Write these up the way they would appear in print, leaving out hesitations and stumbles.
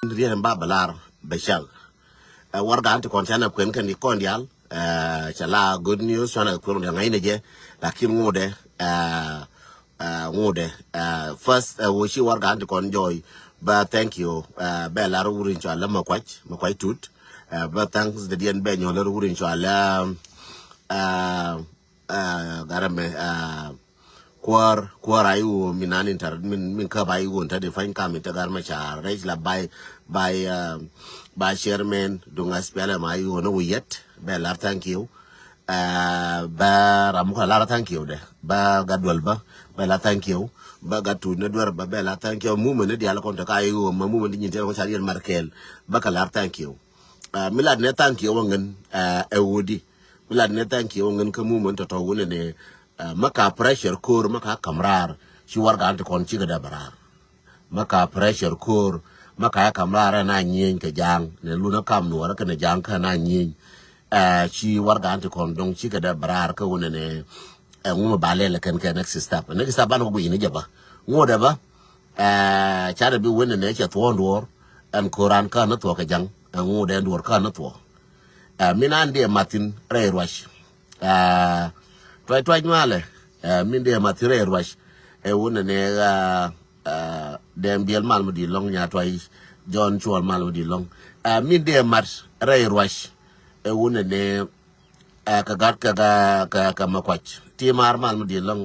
Riek babalar bashal warga anti konchana kwen kan ni kondial chala good news wana kwen ngai neje lakin first woshi warga anti konjoy ba thank you ba la rurin chala makwai tut ba thanks the dien ben yo la rurin chala garame kwar ayu minan inter min ka bai won ta define kam ta gar Machar rais la by chairman dunga spela mai wono wiyet bella thank you ba ramuka la thank you de ba gadwal ba bella thank you ba gatu ne dwar ba bella thank you mu ne diala kon ta kayu ma mu ne nyinte ko chariel markel ba kala thank you milad ne thank you wangen wodi milad ne thank you wangen ka mu to wone ne maka pressure core maka kamrar shi warga ant kon ci da barar maka pressure core maka kamrar na nyin ka jang ne luna kam no warka ne jang ka na nyin shi warga ant kon don ci da barar ka wona ne nguma balele kan next step ban ko yini jaba ngoda ba chara bi wona ne cha to ndor an koran ka na to ka jang ngoda ndor ka na to minande martin rewash try nyale min de matire rush wona ne dem biel mal di long nya toy John chol mal di long min de mat ray rush wona ne ka gat ka makwach ti mar mal di long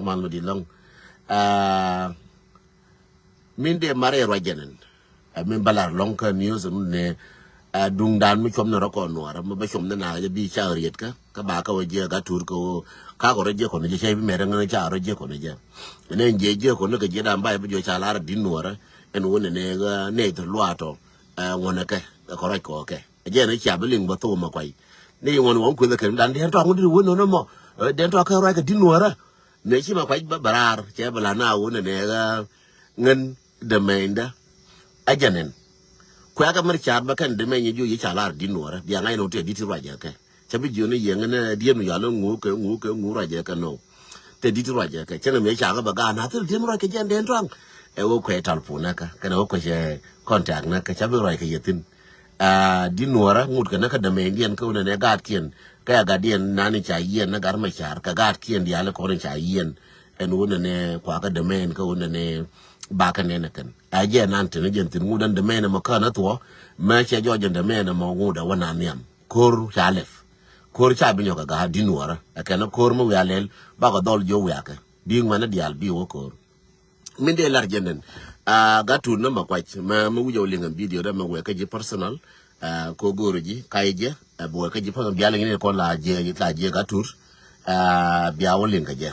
min de mare rojenen min balar long ka news ne dung dan mi chom na ro ko no ara ma ba chom na bi cha riet ka ba ka waje ga tur ko ka ko reje ko ne je bi mere ngana cha reje ko ne je ne je ko ne ga je dan ba bi jo cha lar din no ara en wona ne ga ne to luato wona ke ko ra ko ke je ne cha bi ling ba to ma kwai ne won won ku da kan dan den to ngi wona no mo den to ka ra ga din no ara ne chi ma kwai ba barar che bala na wona ne ga ngen de menda ajanen kwa ka Machar ba kan de men ju yi chalar dinora dia ngai no te diti raja ka chabi jone yeng na die no yalo ngu raja ka no te diti raja ka chena me cha ba ga na te din raja ka jen den twang wo kwe talpuna ka kana wo ko je contact na ka chabi raja ka yetin dinora ngut ka na ka de men dien ka ne ga kien ka ga dien na ni cha yen na gar Machar ka ga kien dia le ko ne cha yen en wona ne kwa ka de men ka wona ne ba ka ne na kan aje nan te ne jentin ngudan de mena makana to ma che jojen de mena mo nguda wana niam kor chalef kor cha binyo ka ga dinwara akana kor mo yalel ba ko dol jo yaka bi ngwana dial bi wo kor min de lar jenden gatu na makwach ma wujo lingam video da ma we ka ji personal ko goro ji kayje bo ka ji personal bial ngene ko la je gatur biya wolin ka je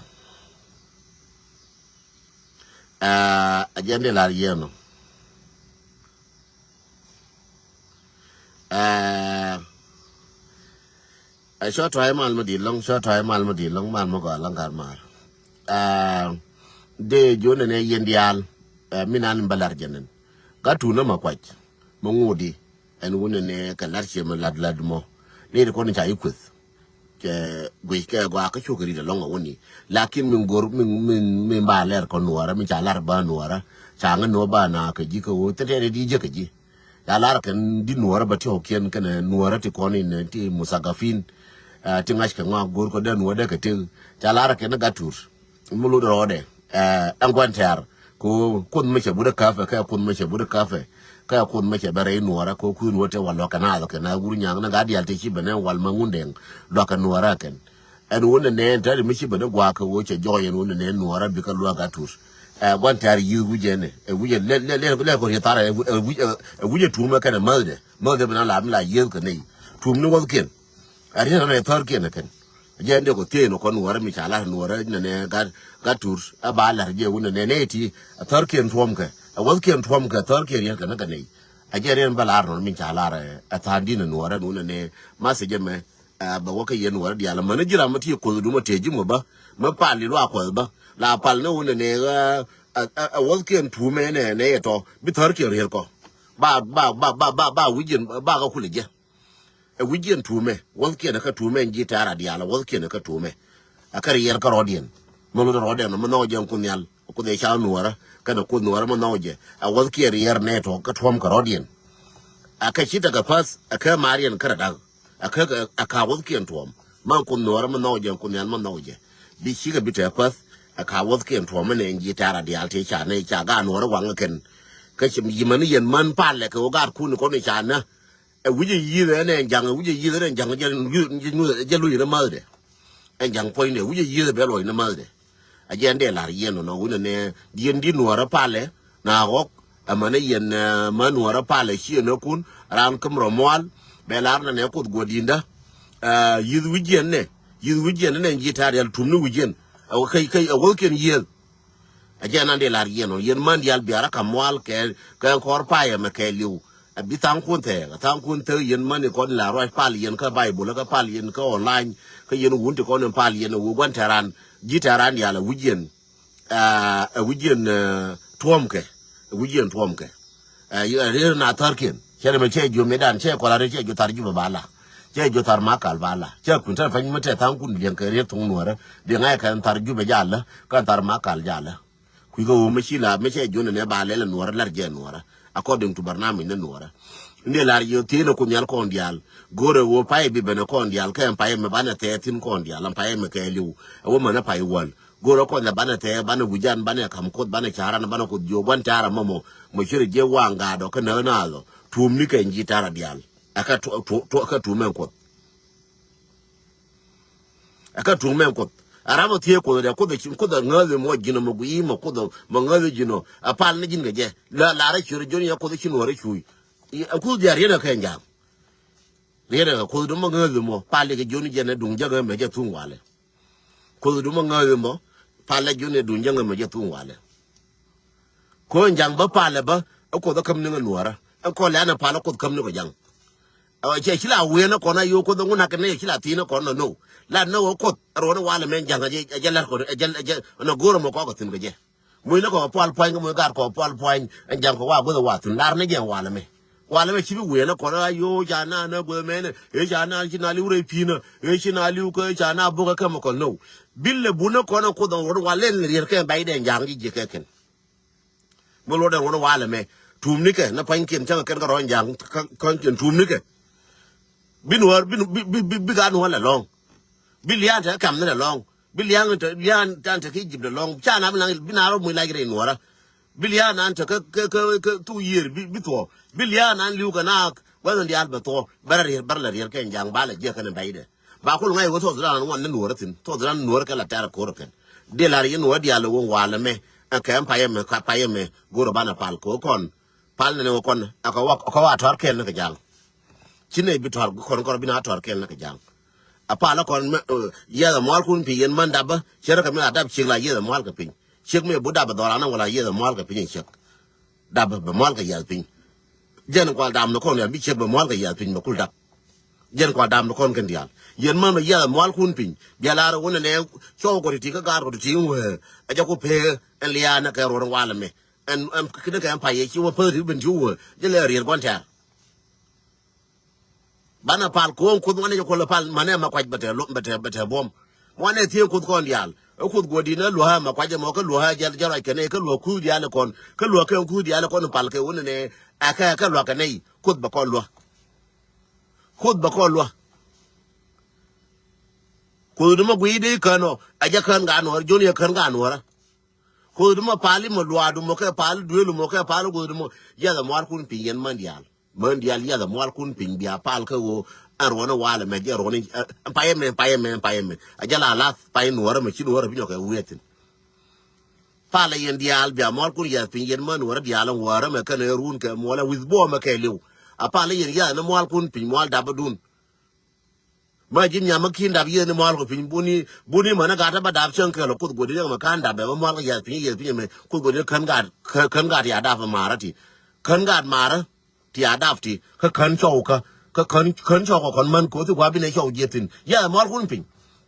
agende la yeno short time mal madi long mal mo ga lang gar mar de jone ne yendial minan balar jenen gatu na makwach mo ngudi en wona ne ka larche ma lad mo ne ko ni cha yikwith ke gwe ke gwa ka chukuri de longa woni lakin min ba ler ko nuara min cha lar ba nuara cha nga no ba na ka ji ko te di je ka ji ya lar kan di nuara ba ti hokien kana nuara ti koni ne ti musagafin ti ngash ka ngwa gor ko den wode ka te cha lar ka na gatur mulu do rode an gwantar ko kun me che buda kafe ka kun me che buda kafe ka kun me che bare nuara ko kun wote wallo kana lo kana guru nyang na gadi alte chi benen wal mangunden do ka nuara ken en wona ne tare mi chi benen gwa ka wo che joyen wona ne nuara bi ka lo ga tur gwantar yu wujene wuje le ko yetara wuje tuma kana malde bena la mla yen ka nei tum ni wal ken ari na ne tar ken ken jende ko teno ko nuara mi chala nuara ne ga tur abala je wona ne ti tar ken tuom ka wal ken tuom ka tar ken yen kana nei ajeren balar no mi chala atandi ne nuara no ne masije me ba waka yen nuara dia la manajira mati ko du mate ji mo ba ma pali lo akwa ba la pal ne wona ne wal ken tume ne to bi tar ken yen ko ba wujin ba ga kulije wujin tume wal ken ka tume ji tara dia la wal ken ka tume akari yer ka rodien mo lo rodien mo no jen kunyal ko de cha nuara kana ko nuara mo no je wal ken yer ne to ka tuom ka rodien aka chita ka pas aka marian karada aka wot kien tuom man kun nora man noje kun yan man noje bi shiga bita pas aka wot kien tuom ne ngi tara di alte cha ne cha ga nora wang ken ka chim yimani yen man palle ka ogar kun ko ne cha na e wuje yire ne jang wuje yire ne jang je lu ina malde en jang point ne wuje yire be lo ina malde ajende la yeno no wona ne dien di nora palle na gok amane yen manuara pale chi no kun ran kum romwal belar na ne kut godinda yidu wijen ne jitar yal tumnu wijen o kai o woken yel ajana de lar yeno yen man yal biara kamwal ke kor paye me ke liu bitan kun te yen man ko la ro pal yen ka bible ka pal yen ka online ka yen wunte ko ne pal yen wo gwan taran jitaran yala wijen tuomke wijen tuomke yer na tarkin chere me che jo medan che ko la re che jo tar ju bala che jo tar makal bala che kun tar fan mate tan kun bien ke re tung nuora de ngai kan tar ju be jala kan tar makal jala ku go me chi la me che jo ne ba le nuora lar je nuora according to barnami ne nuora nde lar yo tino kun yal kon dial gore wo pai bi bene kon dial kan pai me bana te tin kon dial pai me ke liu wo mana pai wal goro ko na bana te bana gujan bana kam ko bana chara na bana ko joban tara momo mo shiri je wanga do kana na lo tum ni kan ji tara dial aka to men ko aramo tie ko da ngale mo gino mo gui mo ko do mo ngale gino apal ni jinga je la ra shiri joni ya ko do chino re chui ku dia rena kan jam rena ko do mo ngale mo pale ke joni je na dung jaga me je tun wale ko do mo ngale mo pale jone du njanga me je tun wale ko njang ba pale ba ko da kam ninga nuara ko la na pale ko kam ni ko jang che chila we na ko na yo ko da nguna ke ne chila ti na ko no la no ko ro na wale men janga je la ko je na goro mo ko tin ko je mu na ko pal point mo gar ko pal point njang ko wa go da wa tin dar ne je wale me chibi we na ko na yo jana na go me ne e jana chi na li ure pi na e chi na li ko jana bo ka mo ko no bille buna ko na ko da wale ne yer ke bai den jang ji ke ken mo lo da wona wale me tum ni ke na pan ken chang ken ko ron jang kon ken tum ni ke binwar bi ga no la long bilian ta kam na long bilian ta lian tan ta ki jib da long cha na binaro mo la gre no ra bilian an ta ka 2 year bi to bilian an liu ka na wannan di alba to barla yer ken jang bala je kan bai de ba ko ngai wo to zran wannan nuwar tin to zran nuwar kala tar ko ken de la yin wadi ala won wala me ka empire me ka paye me goro bana pal ko kon pal ne kon aka wa tor ken ka jang chine bi tor kon bina tor ken ka jang apa la kon ya da mal kun pi yen man daba chere ka me adab chig la ya da mal ka pin chig me buda ba dorana wala ya da mal ka pin chig daba ba mal ka ya pin jen kwal dam no kon ya bi chig ba mal ka ya pin ba kul dab jen kwa dam kon ken dial yen man ya mal kun pin ya la ro ne cho ko ti ka gar ko ti we a ja ko pe en lia na ka ro wala me en kida ka pa ye chi wo pe ri ben ju we je le ri gon ta bana pal ko ne ko la pal mane ma kwaj bate bom mo ne ti ko kon dial ko godi na lo ha ma kwaje mo ko lo ha ja ja ke ne ko lo ku dial kon ko lo ke ku dial kon pal ke wona ne aka ka lo ka nei ko ba kon lo khod ba ko lo ko duma guide kano aja kan ga no joni kan ga no ra ko duma pali mo lo adu mo ke pal duelu mo ke pal go duma ya da mar kun pin mandial ya da mar kun pin bia pal ka wo arona wala me je roni paye aja la paye no ra me chi no ra bi no ka wetin pala yen dial bia mar kun ya pin yen man wara dial wara me kan run ke mo la with bo me ke liu apa le yen ya na mo kun pin mo da badun ma jin ya makin da biye ne mo ko pin buni mana ga ta ba da chen ke lo ku go de ma kan da be mo ko ya pin me ku go de kan ga ya da fa mara ti kan ga mara ti ya da ti ka kan chou ka kan chou ko kon man ko tu kwa bi ne chou je tin ya mo kun pin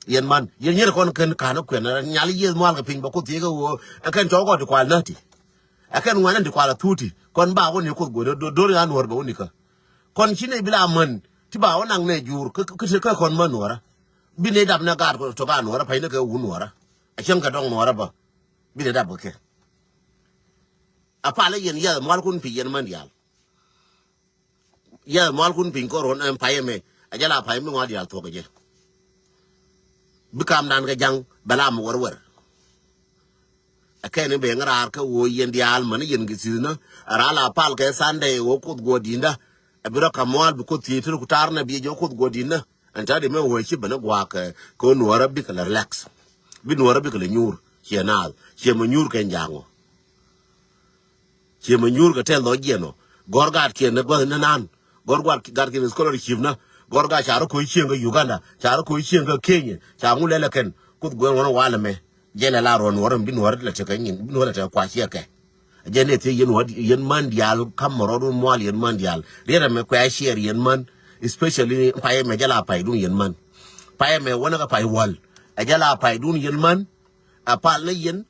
yen man yen yer kon kan ka no kwen nya li ye mo ko pin ba ku ti ga wo kan chou ko ti kwa na ti akan wana ti kwa la tuti kon ba wo ne ku go do ya no ba ni ka kon chine bila man ti ba wonang ne jur ka kon manora bi ne dab na gar ko to ba nora pai ne ka unora a chen ka dong nora ba bi ne dab ke a pa le yen ya mal kun pi yen man yal ya mal kun pin ko ron em paye me ajala paye me ngadi al to ke je bikam nan ga jang bala mo war akene be ngara ka wo yen dial man yen gisina ara la pal ke sande wo kut godinda abiro kamwal bu ko titir ku tarna bi jo kut godinda anta de me wo chi bana gwa ka ko no arabi ka relax bi no arabi ka nyur chenal che mo nyur ke njango che mo nyur ka tel do jeno gorgat ke ne gwa nan gorgat gar ke skolo chivna gorga charo ko chenga Uganda charo ko chenga Kenya changu lele ken kut gwa wona wala me jene la ron waran bin war la taka yin bin wala ta kwashi ke jene te yin wad yin mandial kamaro mo yin mandial rera me kwashi yin man especially paye me jala pay dun yin man paye me wona ka pay wal ajala pay dun yin man a pal yin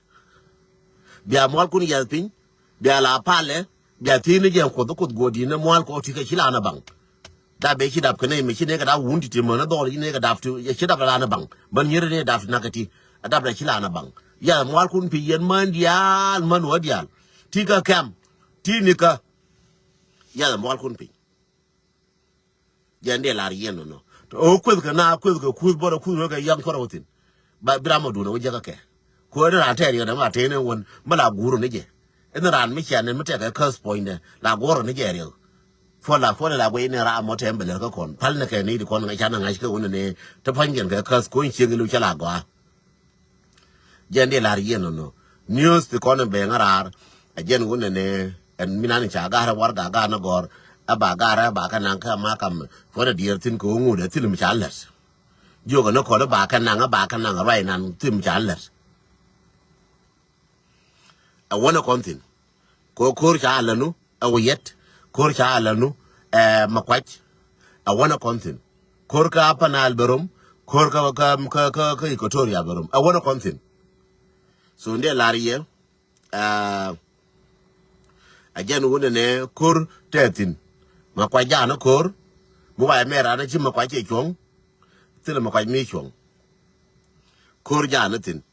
biya mo kun yal pin biya la pale biya tini je ko ko godi na mo ko tika kila na bang da be ki dab kene me ki ne ka da wundi te mo na do ni ne ka dab tu ki dab la na bang ban yere ne dab na ka ti adabla kila na bang ya mwal kun pi yen man dial man wadial tika kam tinika ya mwal kun pi jande la yen no o kwel ka na kwel ka ku bo ku no ga yam ko rotin ba bramo do no jaga ke ko ra ta ri na ma te ne won mala guru ne je en ran mi chan ne mate ka curse point la goro ne je ri fola la go ne ra mo te mbele ka kon pal ne ke ni di kon ga chana ga shi ko ne ta fangen ka curse ko in chegelu chala gwa jende la yen no news the kono be ngarar ajen wona ne en minani cha gara war ga na gor aba gara ba kan ka ma kam for the dear tin ko ngu de tin mi chalas jogo no ko ba kan rai nan tin chalas a wona kontin ko kor cha alanu a wiyet kor cha alanu makwach a wona kontin kor ka panal berum kor ka ikotoria berum a wona kontin so nde lariye ajen wona ne kor tetin makwa jana kor mu ba mera na chi makwa che chong tile makwa mi chong kor jana tin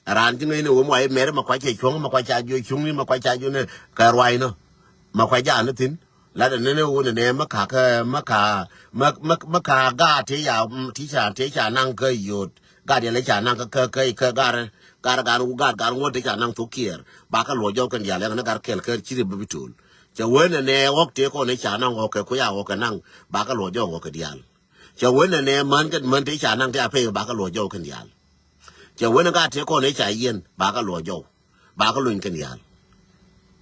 ran tin ne wo mo ai mera makwa che chong makwa cha jo chung ni makwa cha jo ne ka rwai no makwa jana tin la de ne wona ne maka ga te ya ti cha nang ka yot ga de le cha nang ka gar wo te cha nang to kier ba ka lo jo kan ya le na gar kel ka chi be bitul cha wona ne wok te ko ne cha nang o ke ko ya o ka nang ba ka lo jo o ka dial cha wona ne man te cha nang te a pe ba ka lo jo kan dial cha wona ga te ko ne cha yen ba ka lo jo ba ka lo kan dial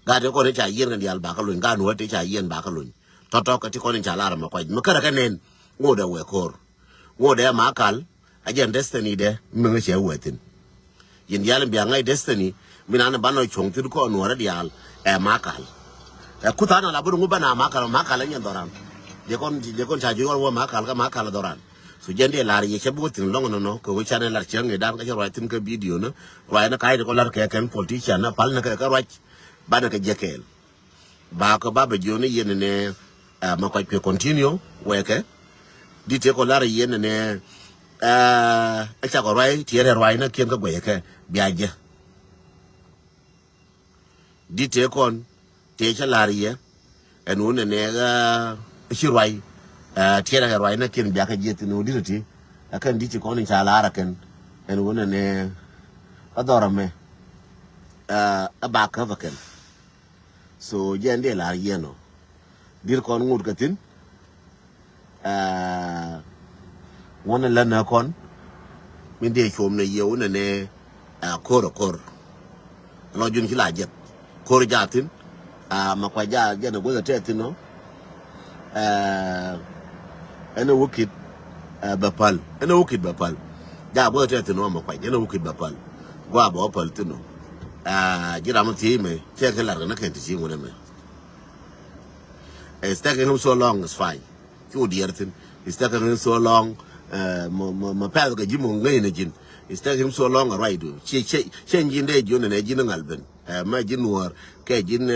ga te ko ne cha yen kan dial ba ka lo ga no te cha yen ba ka lo to ka ti ko ne cha la ma kwa ma ka nen ngo da we kor ngo da ma kal ajen destiny de mi nge che wetin yin yalan biya ngai destiny minana bano chong ti ko no ra dial makal kutana la buru ngubana makal nyen doran de kon cha ju wo makal doran so jende la ri che butin long no ko channel la chang dan ka ro tin ka video no wa na kai ko lar ke kan politician na pal na ka ro ba na ka jekel ba ko ba be joni yen ne ma ko pe continue weke dite ko lar yen ne cha ko rai tiere rai na kien ka gwe ke biaje dite kon te cha larie en wona ne ga shirwai tiere rai na kien biaka jeti no diriti akan dite kon cha lara ken en wona ne adora me abaka vaken so jende larie no dir kon ngut katin wona lana kon min de chom ne yew ne kor lo jun ki la jet kor jatin ma kwa ja je no go tetin no ene wukit bapal ja bo tetin no ma kwa ene wukit bapal gwa bo pal tino jira mo ti me che ke la na ke ti ngone me it's taking him so long is fine you dear thing it's taking him so long ma pa ga jimo ngai ne jin it's taking him so long right do che jin de jone ne jin ngalben ma jin war ke jin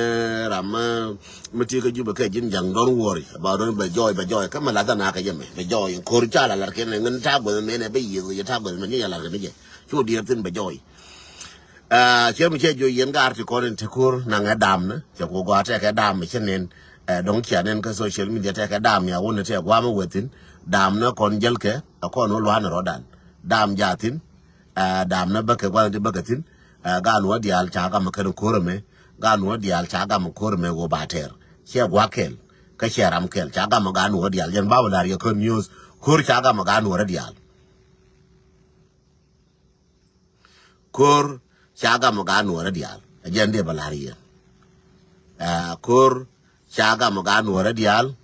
rama mati ga juba ke jin jang don worry ba don ba joy ka ma la da na ka yeme ba joy ko ri cha la ke ne ngan ta go me ne be yi ta go me ni ya la ne je chu di tin ba joy che mi che jo yen ga arti ko ne te kur na nga dam ne che ko ga ta ka dam che nen dong chanen ka social media ta ka dam ya wona te gwa ma wetin dam na kon jelke ko no lwan rodan dam jatin dam na baka gwa de bakatin ga no dial cha ga makan korome ga no dial cha ga korome go bater che gwa kel ka sharam kel cha ga ma ga no dial jen ba wala ya kon news kor cha ga ma ga no dial kor cha ga ma ga no dial jen de balariya kor chaga mo ga nuora dial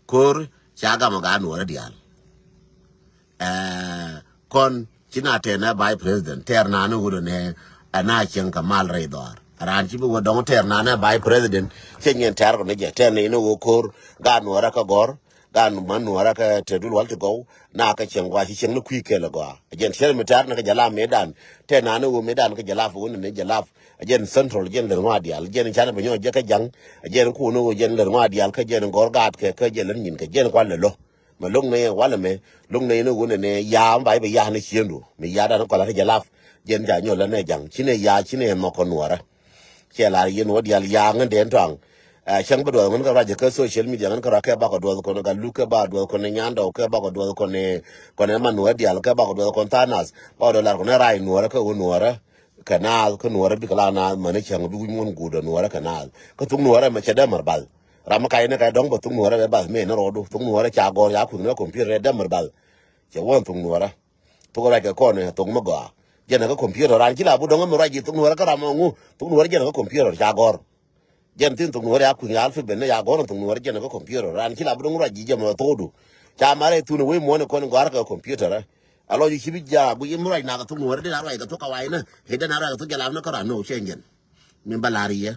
kor chaga mo ga nuora dial kon chinate na by president ter na no gudo ne ana chen kamal raidor ran chi bo don ter na na by president chen ter ko ne je ter ne no kor ga nuora ka gor ga nu man nuora ka tedul wal to go na ka chen gwa chi chen no kwi ke la gwa jen ter metar na ka jala medan ter na no medan ka jala fu ne jala jen central jen le ngwa dial jen chana be nyo je ka jang jen ku no jen le ngwa dial ka jen gor gat ke ka jen nyin ka jen kwa le lo mà lúc này quá mẹ lúc này nó cũng này ya phải bị ya nó xiên đủ mình ya đó nó còn là cái jalaf dân trả nhiều lần này chẳng chỉ này ya chỉ này mà còn nuốt ra chỉ là yên nuốt ya ngân đến trăng chẳng bao giờ mình có ra cái social media mình có ra cái bao cái đồ con cái lúc cái bao đồ con nhàn đầu cái bao cái đồ con này mà nuốt dial cái bao cái đồ con tanas bao đồ là con này rai nuốt cái nuốt ra canal cái nuốt bị cái là mà nó chẳng bị muốn cù đồ nuốt ra canal cái tung nuốt ra mà chỉ để mà bal rama kai na kai dong ba tung nuora ba me na rodu tung nuora cha go ya ku na computer da marbal che won tung nuora to go ra ka ko ne tung ma ga je na ka computer ran chi la bu dong ma ra ji tung nuora ka rama ngu tung nuora je na ka computer cha gor je tin tung nuora ya ku ya alfa ben ya gor tung nuora je na ka computer ran chi la bu dong ra ji je ma to du cha ma re tu ne we mo ne ko ne ga ka computer alo ji bi ja bu yim ra na ka tung nuora de na ra ka to ka wai na he da na ra ka to ja la na ka ra no shengen min balari ya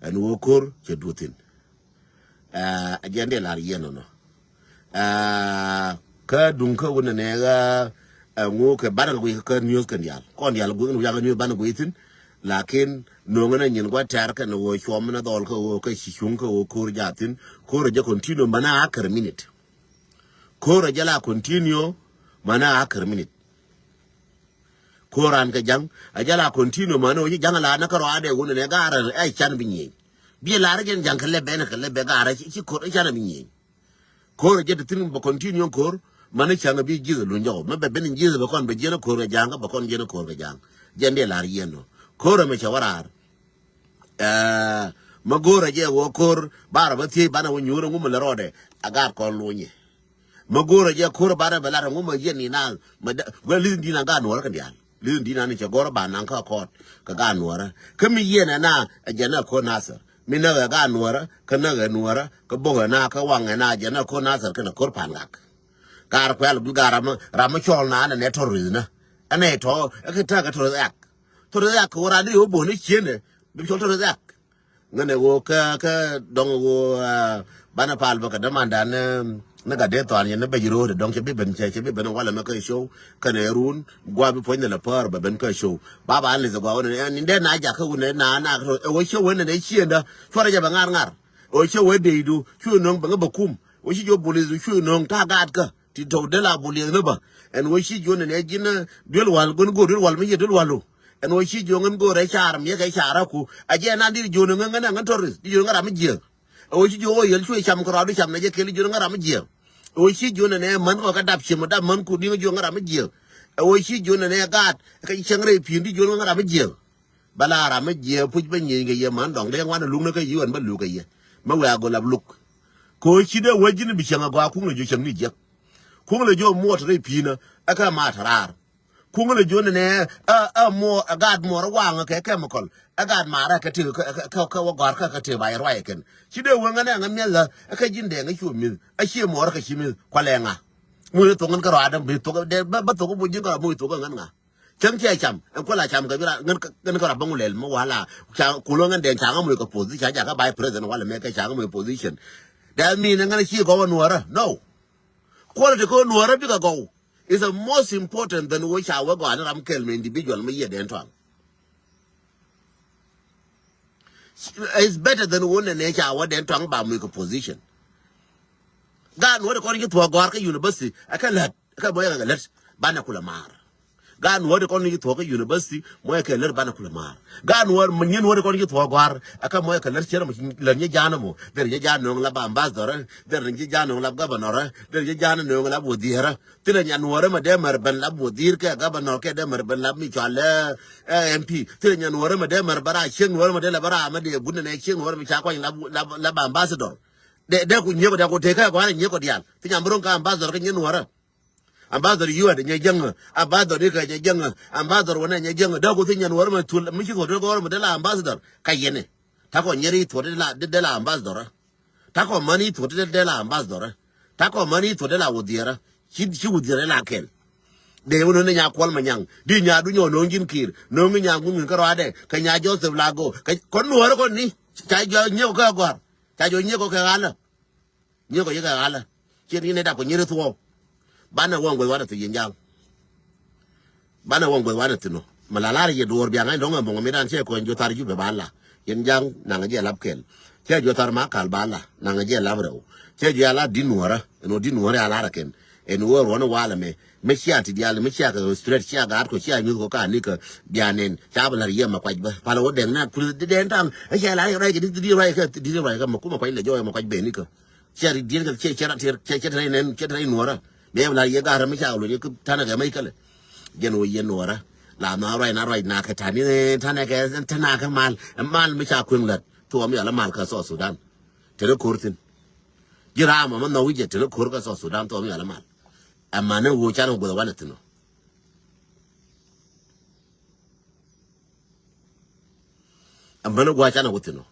anu kor che dutin agende la yeno no ka dun ka wona ne ga ngo ka bara ko ka news kan yal kon yal go no yaga news ban go itin lakin no ngana nyin gwa tar ka no shom na dol ko ka shishun ka ko jatin ko ja continue mana akar minute ko ja la continue mana akar minute ko ran ka jang ajala continue mana o jang la na ka ro ade wona ne ga ara ai chan binyi bi la ragen jang kale be na kale be gara ci ko chana binyi ko je de tin ba continue ko man changa bi jizo lu njaw ma be ben jizo ba kon be jena ko janga ba kon jena ko jang jende la yeno ko me chawarar magora je wo ko bara ba ti bana wo nyuro ngum la rode agar ko lunye magora je ko bara ba la ngum je ni na ma li dina ga no ka dial li dina ni che gora ba nan ka ko ka ga no ra kami yena na ajana ko nasar mina ga nuara kana ga nuara ka boga na ka wanga na jana ko na sar kana kor pangak gar kwal bulgara ma rama chol na ne torizna ane to ka ta ga torizak ora di obo ni chene bi chol torizak ngane wo ka dong wo bana pal ba ka demanda ne na ga de to an ne be jiro de dong che bi ben wala ma ka show kana run gwa bi point la par ba ben ka show baba an le za gwa ni de na ja ka wona na wo show wona ne chienda fora ja ba ngar o show we de du chu nong ba ba kum o shi jo bolizu chu nong ta ga ka ti to de la bolizu ba en wo shi jo ne jina dul wal gon go dul wal mi dul walu en wo shi jo ngan go re char mi ga chara ku a je na dir jo ngan ngan toris di jo ngara mi je o shi jo yel chu cham ko radu cham ne je keli jo ngara mi je o shi jo ne man ko ka dap shi da man ku di jo ngara mi je o shi jo ne gat ka changre pi di jo ngara mi je bala ra mi je pu ba nyi ga ye man dong de wan lu ne ka yuan ba lu ga ye ma wa go lab luk ko shi de wajin bi changa ga ku ne jo cham ni je ku ne jo mo tre pi na aka ma tarar ku ne jo ne mo agad mo wa nga ke chemical agad mara ka ti ka wa gar ka ti ba ra ken shi de wa nga nga mi la aka jin de nga shu mi a shi mo ra ka shi mi kwa le nga mu to ngan ka ra adam bi to de ba to ko bu jin ka mu to ka ngan nga cham che cham en ko la cham ka bi ra ngan ka ra bang le mo wala cha ku lo ngan de cha nga mu ka position ja ka ba president wala me ka cha nga mu position that mean ngan shi ko wa nuara no quality ko nuara bi ka go is the most important than which our go and ram kel me individual me ye den twang. It's better than one nature our den twang ba mu ko position. God what according to our university I can let ka boy ga let bana kula mar. gan wore kon ni to ka university mo ka ler bana kula mar gan wore men wore kon ni to gwar aka mo ka ler chere mo ler ni jana mo der ni jana no la ba ambassador der ni jana no la governor der ni jana no la bodira tile nyan wore ma de mar ban la bodir ka governor ke de mar ban la mi chale MP tile nyan wore ma de mar bara chen wore ma de la bara ma de bunne ne chen wore mi cha kwa la ba ambassador de ku nyego da ko te ka ko nyego dial ti nyam ron ka ambassador ke nyen wore ambassador yuwa de nyejeng ambassador de ka nyejeng ambassador wona nyejeng da ko ti nyan wore ma tul mi ko de ko ma de la ambassador ka yene ta ko nyeri to de la ambassador ta ko mani to de la ambassador ta ko mani to de la wodiera chi wodiera la kel de wono ne nya kwal manyang di nya du nyo no ngin kir no ngi nya ngun ka rade ka nya Joseph Lago ka kon nuor kon ni cha jo nyo ka gwar cha jo nyo ka ala nyo ko ka ala chi ni ne da ko nyere tuo bana won gwe wada to yenjang bana won gwe wada to malala ye dor bianga ndonga bongo medan che ko njo tar ju be bala yenjang na ngaje lab kel che jo tar ma kal bala na ngaje labro che jo ala dinuora no dinuora ala raken en wor wona wala me chia ti dial me chia ka straight chia ga ko chia nyu ko ka ni ka bianen cha bala ye ma kwaj ba pala wo den na ku den tang e chia la ra ji di ra ka ma ku ma kwaj le jo ma kwaj be ni ka chia ri di ka che tre nen che tre nuora me la ye ga ra me chia lo ni ku tana ga mai kale gen wo ye nuora la na na ka tani tana ga tana ka mal me chia kun lat to mi ala mal ka so Sudan tere kurtin jira ma man na wije tere kur ka so Sudan to mi ala mal amana wo chano go wala tino amana go chano go tino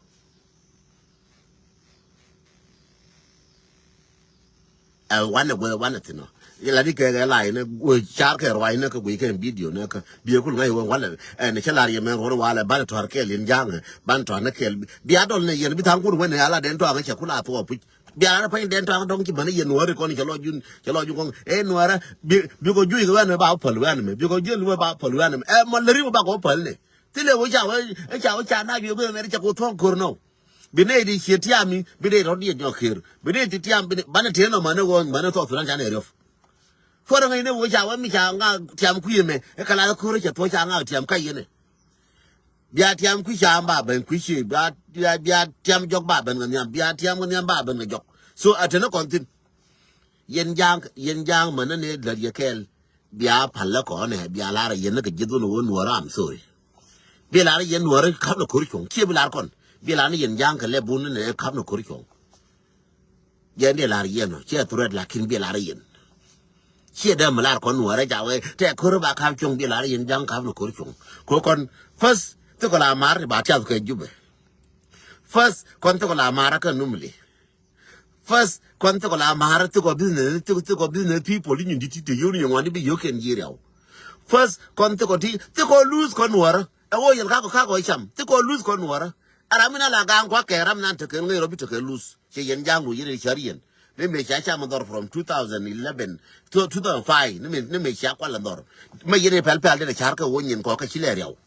wana go wala tino ila di ke la ina go char ke rwa ina ko go ke video na ka bi ko ngai wala ne chala ye men ro wala ba to har ke lin jang ban to na ke bi adol ne yen bi tan ko wona ala den to ga che kula to pu biara pa den to dong ki bana ye nuore ko ni chalo jun ko e nuara bi ko ju ko na ba pol wan me bi ko ju ba pol wan me e mo leri ba ko pol ne tile wo cha na bi ko ne cha ko ton korno bi ne di chetiami bi ne ro di jo khir bi ne ti tiam bi bana te no mane go mane to fulan cha ne ro fo ro ngai ne wo cha wa mi cha nga tiam ku me e kala ko ro cha to cha nga tiam kai ne bia tiam ku cha ba ben ku chi bia tiam jok ba ben ngam bia tiam ngam ba ben jok so atena kontin yen jang man ne la yekel bia palla ko ne bia la yen ka jidu no wora am sorry bia la yen wora ka no kur chong chi bia kon bia la yen jang ka le bun ne ka no kur chong yen de la yen no che turet la kin bia la yen che da malar kon wora ja we te kur ba ka chong bia la yen jang ka no kur chong ko kon first to ko la mar ba cha ko jube first kon to ko la mar ka numli first kon to ko la mar to ko business people in the to union one be you can hear first kon to ko lose kon wara e wo yel ka ko cham to ko lose kon wara aramina la gang kwa ke ram nan to ke ngai robi to ke lose che yen jangu yire charien ne me cha mandor from 2011 to 2005 ne me cha kwa la ndor me yire pel de char ka wonyen ko ka chile rew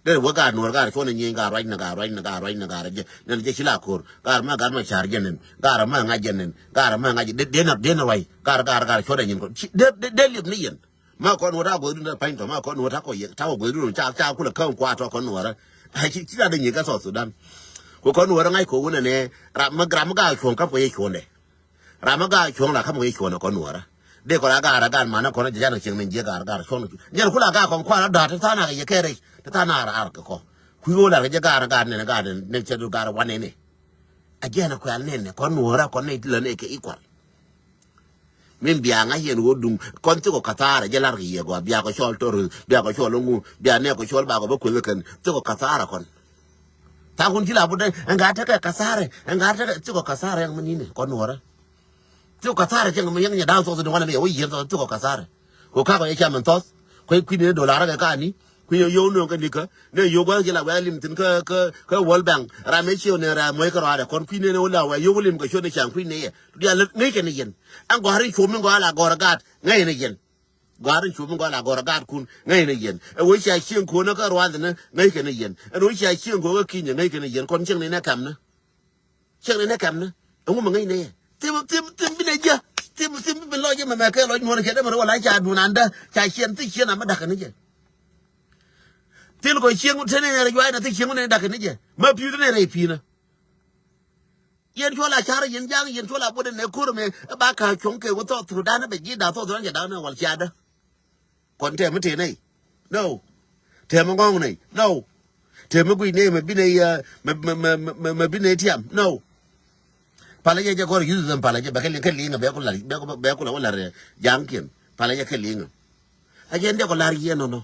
de wo ga nur ga ko ne nyin ga right na ga je ne je chila kor ga ma char jenen ga ma nga jenen ga ma nga de na wai ga ko de nyin ko de lip ni yen ma ko no ta go du na pain to ma ko no ta ko ye ta go du cha ku la kan kwa to ko no ra ha chi da de nyin ga so Sudan ko no ra ngai ko wona ne ra ma ga chon ka ko ye chon de ra ma ga chon la ka mo ye chon ko no ra de ko la ga ma na ko na ja na chen men je ga chon nyen ku la ga ko kwa da ta na ye ke re ta na ra ko ku yo la ga ne che du ga wa ne ajena ko al ne ko no ra ko ne le ne ke equal min biya nga yen wodum kon to ko katara jelar ye go biya ko chol tor biya ko chol ngu biya ne ko chol ba ko ko ken to ko katara kon ta kun kila bude nga ta ka kasare nga ta to ko kasare yang menine kon wora to ko katara jeng men yang da so so wana me o ye to ko kasare ko ka ko ye chaman tos ko $1 ga ka ni ku yo no ka dika ne yo go kila wa lim tin ka World Bank ra me chi ne ra mo ka ra kon ku ne wala wa yo lim ka sho ne chan ku ne ye ya ne ke ne yen an go hari chu min go ala go gat ngai ne yen go hari chu min go ala go gat kun ngai ne yen e wo sha chi ko na ka ro ne ngai ke ne yen e wo sha chi go ka ki ne ngai ke ne yen kon chen ne na kam ne chen ne na kam ne e wo ngai ne tim bi ne ja tim bi lo je ma ka lo mo ne ke da mo wala cha du nan da cha chen ti chen ma da ka ne je til ko chieng tene ne jwa na ti chieng ne dak ne je ma pi ne re pi na yen chola char yen jang yen chola boden ne kur me ba ka chong ke wo to tu da na be ji da to da na wal cha da kon te mate nei no te mo ngong nei no te mo gui ne me bi ne me bi ne tiam no pala je ko yu zan pala je ba ke linga be ko la be ko la wala jang kin pala je ke linga a jen de ko la yen no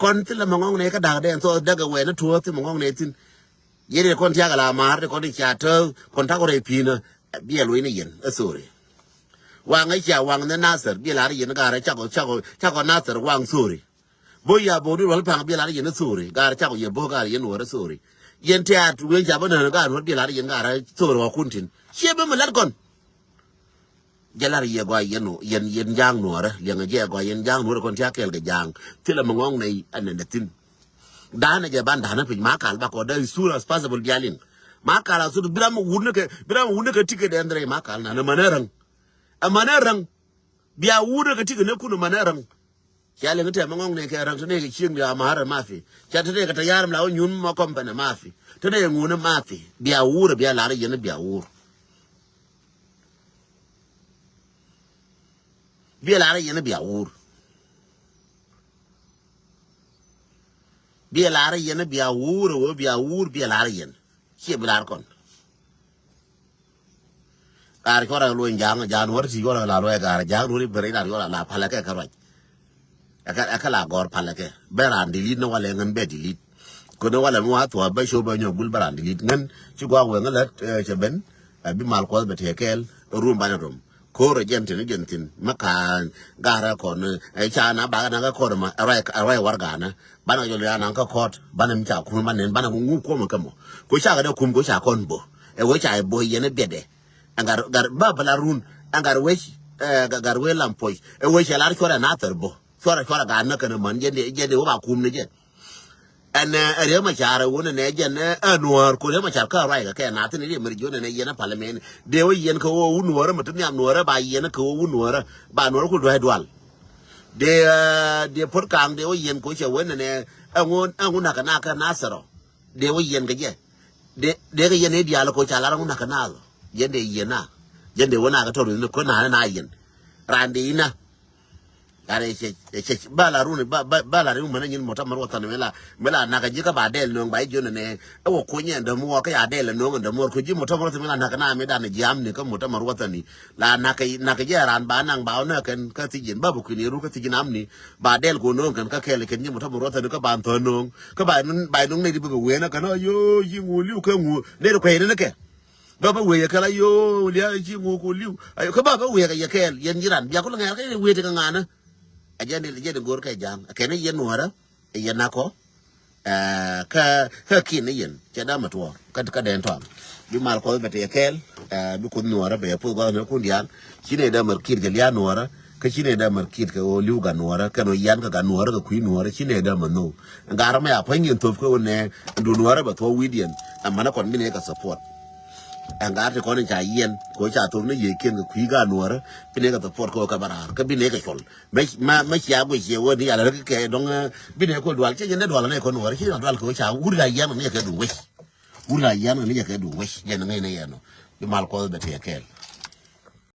kon ti la mo ngong ne ka da de so daga we na tuo ti mo ngong ne tin yere kon tia la mar de kon cha to kon ta ko re pi na bi lo ni yen sorry wang ai cha wang na nasar bi la yen ga ra cha ko nasar wang sorry bo ya bo ru wal pa bi la yen sorry ga ra cha ko ye bo ga yen wo sorry yen tia tu we cha bo na ga ro bi la yen ga ra sorry wa kun tin she be ma lat kon jalar ye gwa yen jang no ra le nga je gwa yen jang no kon tia kel ga jang ti la mo ngong nei anen de tin dana je ban dana pin makal ba ko da sura as possible dialin makala su biram wunne ke tike de andre makal na manarang biya wunne ke tike ne kunu manarang yale ngate mangong ne ke rang ne ke chieng ya mahara mafi cha tene ka tayar mla nyun ma kompana mafi tene ngune mafi biya wure biya la ye ne biya wure biya la ye ne biya wure biya la ye ne biya wure wo biya wure biya la ye che bilar kon ar ko ra lo jang war si ko la lo ga jang ru bere la yo la phala ke ka akala gor phala ke beran dilit no wala ngan be dilit ko no wala mo atwa ba sho ba nyogul beran dilit ngan ci gwa we ngala che ben bi mal ko be tekel rum bana rum ko re gentin maka gara ko ne ai cha na ba na ga ko ma arai war ga na bana yo ya na ka kot bana mi cha ku man ne bana ngu ko mo kamo ko cha ga kum ko cha kon bo e wo cha bo ye ne bede angar gar ba bala run angar we gar we lampoy e wo cha la ko na terbo chora ga na kana man je wo ba kum ne je an re ma chara wona ne je ne anwar ko re ma char ka rai ga ke na tin re mer jo ne ye na parliament de wo yen ko wo unwar ma tin am nwara ba ye na ko wo unwara ba nwara ko do dwal de por kang de wo yen ko che wona ne angun na ka nasaro de wo yen ga je de ga yen e diala ko cha la ngun na ka na je de yena je de wona ga to ko na yen rande ina are che bala rune bala ru mana nyin mota marwa tan mela na ga jika ba del no ba jone ne e wo ko nyen da mo ka ya del no da mo ko ji mota marwa mela na ka na me da na jam ne ka mota marwa tan ni la na ka ja ran ba nang ba na kan ka ti jin ba bu ku ni ru ka ti jin am ni ba del ko no kan ka kele ken ni mota marwa tan ka ba to no ka ba nun ne di bu we na ka no yo yi ngu liu ka ngu ne ko ne ke ba we ka la yo lia ji ngu ko liu ayo ka ba we ka ya kel yen jiran ya ko nga ka we te ka ngana ajani je de gor ka jam kene yen wara yen nako ka kin yen che da matwo ka den to bi mal ko be te kel bi kun wara be pu go na kun dial chine da mar kir gel ya wara ka chine da mar kir ka o liu ga wara ka no yan ka wara ka kuin wara chine da mano ngara ma ya pangin to ko ne du wara ba to widian amma na kon mine ka support angarte ko ne cha yen ko cha to ne ye ken ku ga nuora bine ga to por ko ka barar ka bine ga chol ma cha go che wo ni ala ke dong bine ko dwal che ne dwal ne ko nuora che dwal ko cha urga yan ne ke du we urga yan ne ke du we yen ne ne yano bi mal ko be te kel